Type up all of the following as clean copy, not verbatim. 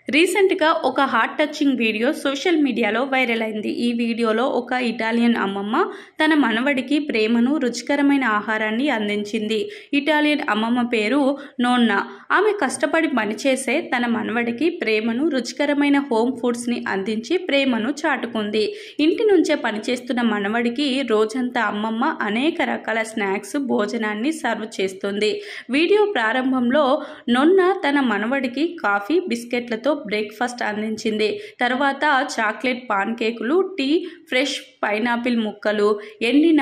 రీసెంట్గా ఒక heart touching video social మీడియాలో వైరల్ అయింది. ఈ వీడియోలో ఒక ఇటాలియన్ అమ్మమ్మ తన మనవడికి ప్రేమను, రుచికరమైన ఆహారాన్ని అందించింది. ఇటాలియన్ అమ్మమ్మ పేరు నోన్నా. ఆమె కష్టపడి పనిచేసే తన మనవడికి ప్రేమను, రుచికరమైన హోమ్ ఫుడ్స్ని అందించి ప్రేమను చాటుకుంది. ఇంటి నుంచే పనిచేస్తున్న మనవడికి రోజంతా అమ్మమ్మ అనేక రకాల స్నాక్స్, భోజనాన్ని సర్వ్ చేస్తుంది. వీడియో ప్రారంభంలో నోన్నా తన మనవడికి కాఫీ, బిస్కెట్లతో బ్రేక్ఫాస్ట్ అందించింది. తర్వాత చాక్లెట్ పాన్ కేకులు, టీ, ఫ్రెష్ పైనాపిల్ ముక్కలు, ఎండిన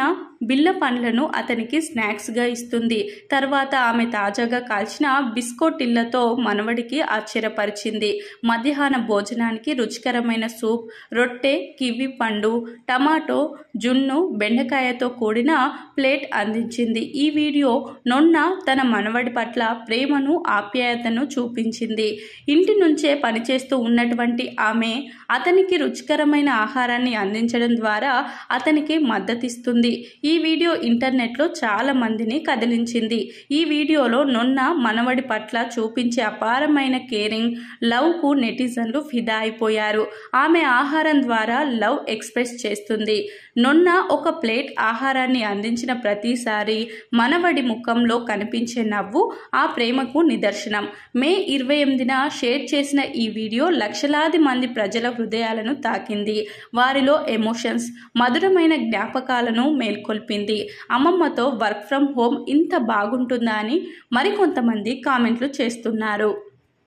బిళ్ళ పండ్లను అతనికి స్నాక్స్గా ఇస్తుంది. తర్వాత ఆమె తాజాగా కాల్చిన బిస్కోటిళ్లతో మనవడికి ఆశ్చర్యపరిచింది. మధ్యాహ్న భోజనానికి రుచికరమైన సూప్, రొట్టె, కివి పండు, టమాటో, జున్ను, బెండకాయతో కూడిన ప్లేట్ అందించింది. ఈ వీడియో నొన్నా తన మనవడి పట్ల ప్రేమను, ఆప్యాయతను చూపించింది. ఇంటి నుంచే పనిచేస్తూ ఉన్నటువంటి ఆమె అతనికి రుచికరమైన ఆహారాన్ని అందించడం ద్వారా అతనికి మద్దతిస్తుంది. ఈ వీడియో ఇంటర్నెట్లో చాలా మందిని కదిలించింది. ఈ వీడియోలో నొన్నా మనవడి పట్ల చూపించే అపారమైన కేరింగ్, లవ్కు నెటిజన్లు ఫిదా అయిపోయారు. ఆమె ఆహారం ద్వారా లవ్ ఎక్స్ప్రెస్ చేస్తుంది. నొన్నా ఒక ప్లేట్ ఆహారాన్ని అందించిన ప్రతిసారి మనవడి ముఖంలో కనిపించే నవ్వు ఆ ప్రేమకు నిదర్శనం. మే 28న షేర్ చేసిన ఈ వీడియో లక్షలాది మంది ప్రజల హృదయాలను తాకింది. వారిలో ఎమోషన్స్, మధురమైన జ్ఞాపకాలను మేల్కొల్పింది. అమ్మమ్మతో వర్క్ ఫ్రమ్ హోమ్ ఇంత బాగుంటుందా అని మరికొంతమంది కామెంట్లు చేస్తున్నారు.